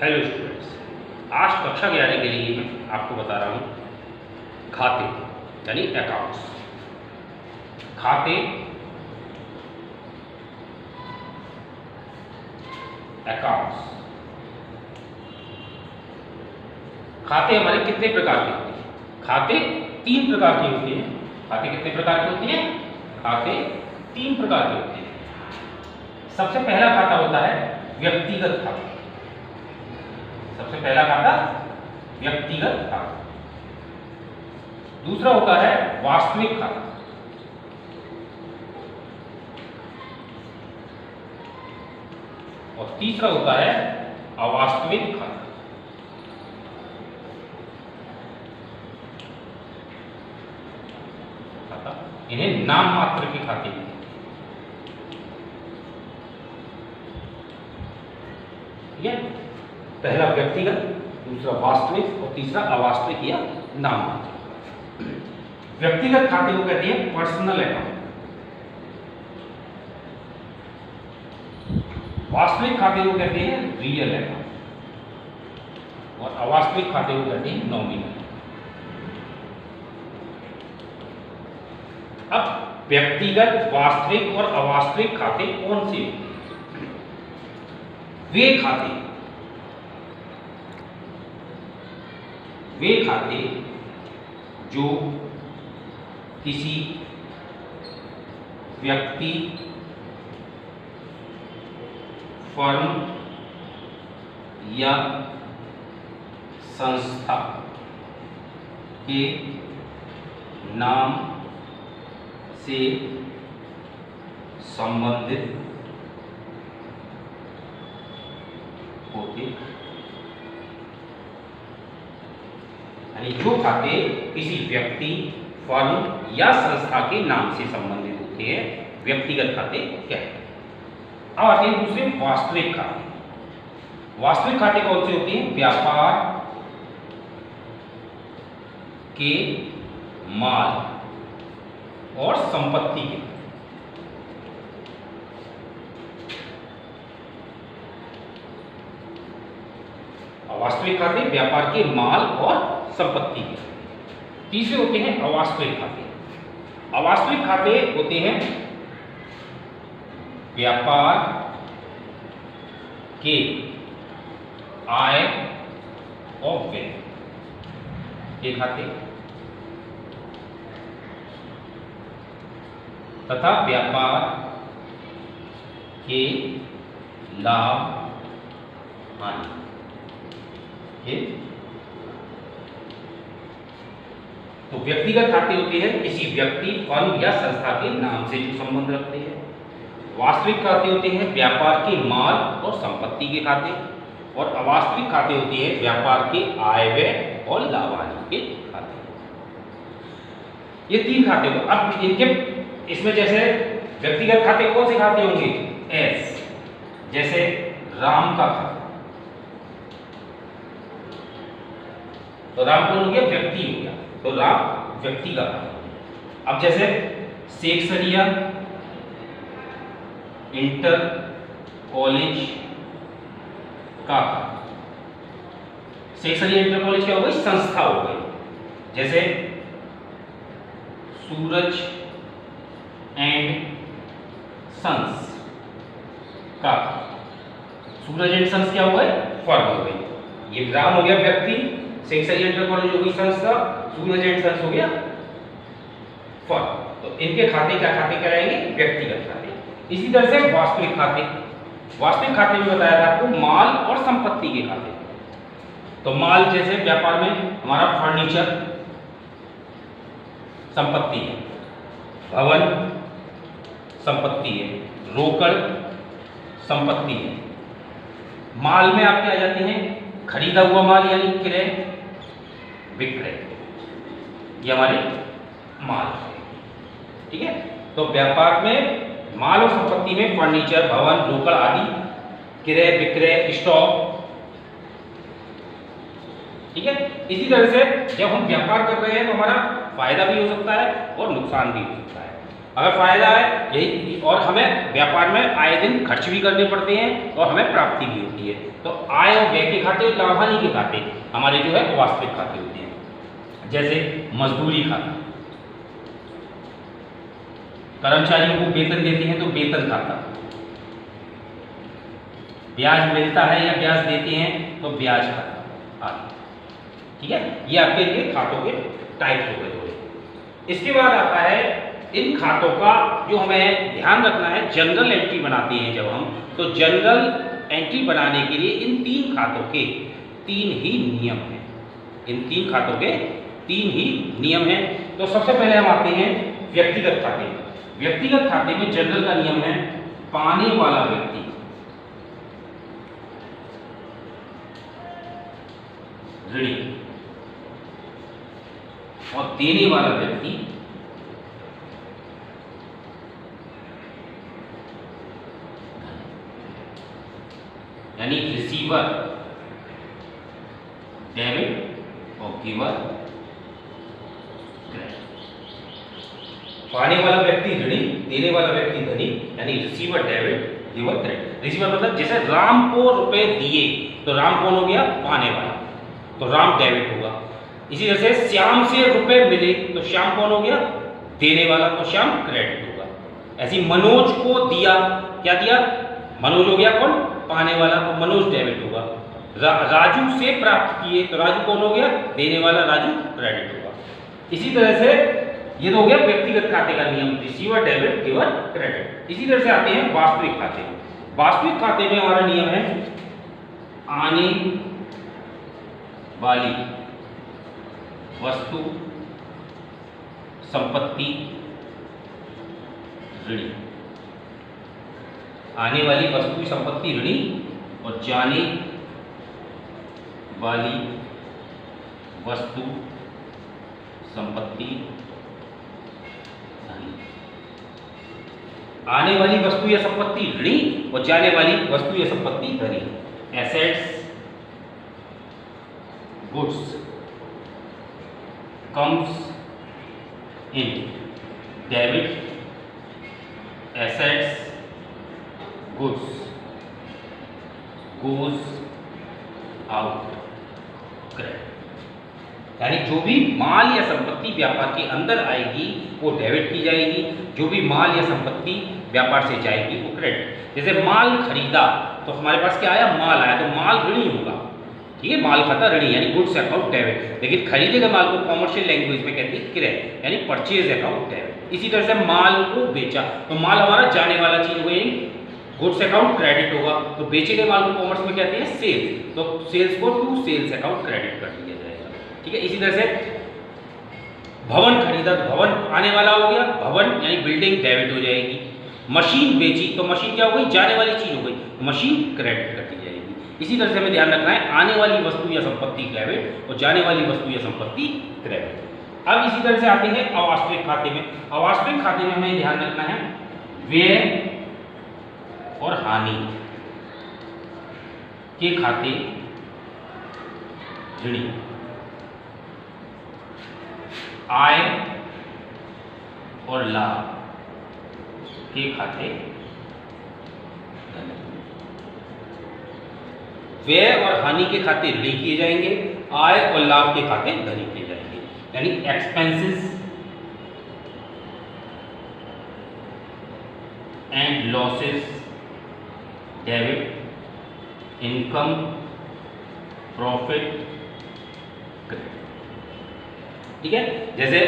Hello students, आज कक्षा 11 के लिए मैं आपको बता रहा हूँ खाते यानी अकाउंट्स। खाते अकाउंट्स खाते हमारे कितने प्रकार के होते हैं? खाते 3 प्रकार के होते हैं। खाते कितने प्रकार के होते हैं? खाते 3 प्रकार के होते हैं। सबसे पहला खाता होता है व्यक्तिगत खाता। सबसे पहला खाता व्यक्तिगत खाता। दूसरा होता है वास्तविक खाता। और तीसरा होता है अवास्तविक खाता। इन्हें नाम मात्र के खाते हैं। ठीक है, पहला व्यक्तिगत, दूसरा वास्तविक और तीसरा अवास्तविक या नाम मात्र। व्यक्तिगत खाते को कहते हैं पर्सनल अकाउंट। वास्तविक खाते को कहते हैं रियल अकाउंट और अवास्तविक खाते को कहते हैं नॉमिनल। अब व्यक्तिगत, वास्तविक और अवास्तविक खाते कौन से होते हैं? वे खाते जो किसी व्यक्ति, फर्म या संस्था के नाम से संबंधित होते हैं। यानी जो खाते किसी व्यक्ति, फर्म या संस्था के नाम से संबंधित होते हैं, व्यक्तिगत खाते कहते हैं। अब आते हैं दूसरे वास्तविक खाते। वास्तविक खाते कौन से होते हैं? व्यापार के माल और संपत्ति के। वास्तविक खाते व्यापार के माल और संपत्ति के। तीसरे होते हैं अवास्तविक खाते। अवास्तविक खाते होते हैं व्यापार के आय और व्यय के खाते तथा व्यापार के लाभ हानि के। तो व्यक्तिगत खाते होते हैं किसी व्यक्ति, फर्म या संस्था के नाम से जो संबंध रखते हैं। वास्तविक खाते होते हैं व्यापार के माल और संपत्ति के खाते। और अवास्तविक खाते होते हैं व्यापार के आय व्यय और लाभ हानि के खाते। ये 3 खाते होंगे। अब इनके इसमें जैसे व्यक्तिगत खाते कौन से खाते होंगे? एस, जैसे राम का खाता। तो राम कौन हो गया? व्यक्ति हो गया, तो राम व्यक्ति का खाता। अब जैसे शेखसरिया इंटर कॉलेज का खाता। शेखसरिया इंटर कॉलेज क्या हो गई? संस्था हो गई। जैसे सूरज एंड सन्स का खाता। सूरज एंड सन्स क्या हो गए? फर्म हो गई। ये राम हो गया व्यक्ति, शेखसरिया इंटर कॉलेज हो गई संस्था, सूरज एंड सन्स हो गया फर्म। तो इनके खाते क्या खाते कहलाएंगे? व्यक्तिगत खाते। इसी तरह से वास्तविक खाते। वास्तविक खाते में बताया था आपको माल और संपत्ति के खाते। तो माल जैसे व्यापार में हमारा फर्नीचर संपत्ति है, भवन संपत्ति है, रोकड़ संपत्ति है। माल में आपके आ जाते हैं खरीदा हुआ माल यानी क्रय विक्रय, ये हमारे माल है। ठीक है, तो व्यापार में माल और संपत्ति में फर्नीचर, भवन, रोकड़ आदि, क्रय विक्रय, स्टॉक। ठीक है, इसी तरह से जब हम व्यापार कर रहे हैं तो हमारा फायदा भी हो सकता है और नुकसान भी हो सकता है। अगर फायदा है यही, और हमें व्यापार में आए दिन खर्च भी करने पड़ते हैं और हमें प्राप्ति भी होती है। तो आय और व्यय के खाते, लाभ हानि के खाते हमारे जो है वास्तविक खाते होते हैं। जैसे मजदूरी खाता, कर्मचारियों को वेतन देते हैं तो वेतन खाता, ब्याज मिलता है या ब्याज देते हैं तो ब्याज खाता आदि। ठीक है, ये आपके लिए खातों के टाइप्स हो गए थोड़े। इसके बाद आता है इन खातों का जो हमें ध्यान रखना है, जनरल एंट्री बनाते हैं जब हम, तो जनरल एंट्री बनाने के लिए इन 3 खातों के 3 ही नियम हैं। इन 3 खातों के 3 ही नियम हैं। तो सबसे पहले हम आते हैं व्यक्तिगत खाते में। व्यक्तिगत खाते में जनरल का नियम है, पाने वाला व्यक्ति ऋणी और देने वाला व्यक्ति यानी रिसीवर डेबिट और गिवर क्रेडिट। पाने वाला व्यक्ति ऋणी, देने वाला व्यक्ति धनी, यानी receiver debit giver credit. Receiver मतलब जैसे राम को रुपए दिए तो राम कौन हो गया? पाने वाला, तो राम डेबिट होगा। इसी तरह से श्याम से रुपए मिले तो श्याम कौन हो गया? देने वाला, तो श्याम क्रेडिट होगा। ऐसी मनोज को दिया, क्या दिया? मनोज हो गया कौन? पाने वाला, तो मनोज डेबिट होगा। राजू से प्राप्त किए तो राजू कौन हो गया? देने वाला, राजू क्रेडिट होगा। इसी तरह से ये तो हो गया व्यक्तिगत खाते का नियम, रिसीवर डेबिट गिवर क्रेडिट। इसी तरह से आते हैं वास्तविक खाते। वास्तविक खाते में हमारा नियम है, आने वाली वस्तु संपत्ति ऋणी, आने वाली वस्तु संपत्ति ऋणी और जाने वाली वस्तु संपत्ति धनी। आने वाली वस्तु या संपत्ति ऋणी और जाने वाली वस्तु या संपत्ति धनी। Assets goods comes in debit, assets goods goes out credit। यानी जो भी माल या संपत्ति व्यापार के अंदर आएगी वो डेबिट की जाएगी, जो भी माल या संपत्ति व्यापार से जाएगी वो क्रेडिट। जैसे माल खरीदा तो हमारे पास क्या आया? माल आया, तो माल ऋणी होगा। ठीक है, माल खाता ऋणी यानी गुड्स अकाउंट डेबिट। लेकिन खरीदे गए माल को कॉमर्शियल लैंग्वेज में कहते हैं क्रय, यानी परचेज अकाउंट डेबिट। इसी तरह से माल को बेचा तो माल हमारा जाने वाला चीज हो गई, गुड्स अकाउंट क्रेडिट होगा। तो बेचे गए माल को कॉमर्स में कहते हैं सेल्स, तो सेल्स को टू सेल्स अकाउंट क्रेडिट कर दिया जाएगा। ठीक है, इसी तरह से भवन खरीदा तो भवन आने वाला हो गया, भवन यानी बिल्डिंग डेबिट हो जाएगी। मशीन बेची तो मशीन क्या हो गई? जाने वाली चीज हो गई, मशीन क्रेडिट कर दी जाएगी। इसी तरह से हमें ध्यान रखना है, आने वाली वस्तु या संपत्ति डेबिट और जाने वाली वस्तु या संपत्ति क्रेडिट। अब इसी तरह से आते हैं अवास्तविक खाते में। अवास्तविक खाते में हमें ध्यान रखना है, व्यय और हानि के खाते ऋणी, आय और लाभ के खाते धनी। व्यय और हानि के खाते ऋणी किए जाएंगे, आय और लाभ के खाते धनी किए जाएंगे। यानी expenses and losses debit, income profit credit. ठीक है, जैसे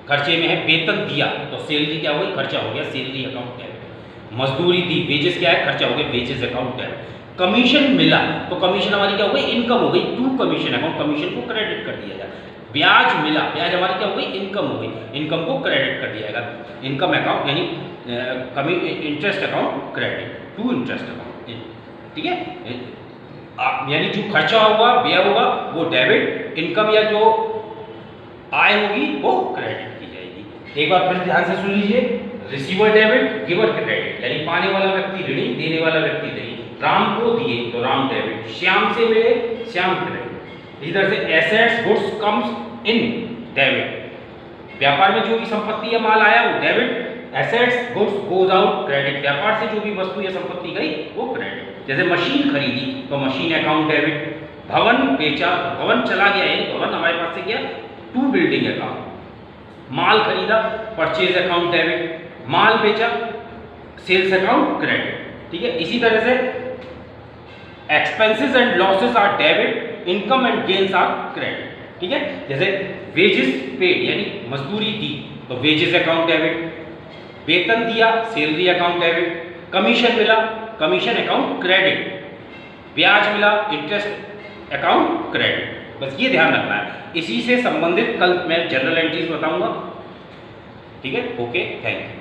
खर्चे में है वेतन दिया तो सैलरी क्या हो गई? खर्चा हो गया, सैलरी अकाउंट डेबिट। मजदूरी दी, वेजेस क्या है? खर्चा हो गया, वेजेस अकाउंट डेबिट। कमीशन मिला तो कमीशन हमारी क्या हो गई? इनकम हो गई, टू कमीशन अकाउंट, कमीशन को क्रेडिट कर दिया जाएगा। ब्याज मिला, ब्याज हमारी क्या हो गई? इनकम हो गई, इनकम को क्रेडिट कर दिया जाएगा। इनकम अकाउंट यानी interest account credit, to interest account. ठीक है, यानी जो खर्चा होगा, व्यय होगा वो डेबिट, इनकम या जो आय होगी वो क्रेडिट की जाएगी। एक बार फिर ध्यान से सुन लीजिए, रिसीवर डेबिट गिवर क्रेडिट, यानी पाने वाला व्यक्ति ऋणी, देने वाला व्यक्ति धनी। राम को दिए तो राम डेबिट, श्याम से मिले श्याम क्रेडिट। इसी तरह से assets goods comes in debit, व्यापार में जो भी संपत्ति या माल आया वो debit, assets goods goes out credit, व्यापार से जो भी वस्तु या संपत्ति गई वो क्रेडिट। जैसे मशीन खरीदी तो मशीन अकाउंट डेबिट, भवन बेचा तो भवन चला गया, यानी भवन हमारे पास से गया टू बिल्डिंग अकाउंट। माल खरीदा परचेज अकाउंट डेबिट, माल बेचा सेल्स अकाउंट क्रेडिट। ठीक है, इसी तरह से expenses and losses are debit, income and gains are credit. ठीक है, जैसे वेजेस पेड यानी मजदूरी दी तो वेजेस अकाउंट डेबिट, वेतन दिया सैलरी अकाउंट डेबिट, कमीशन मिला कमीशन अकाउंट क्रेडिट, ब्याज मिला इंटरेस्ट अकाउंट क्रेडिट। बस ये ध्यान रखना है। इसी से संबंधित कल मैं जनरल एंट्रीज बताऊंगा। ठीक है, ओके, थैंक यू।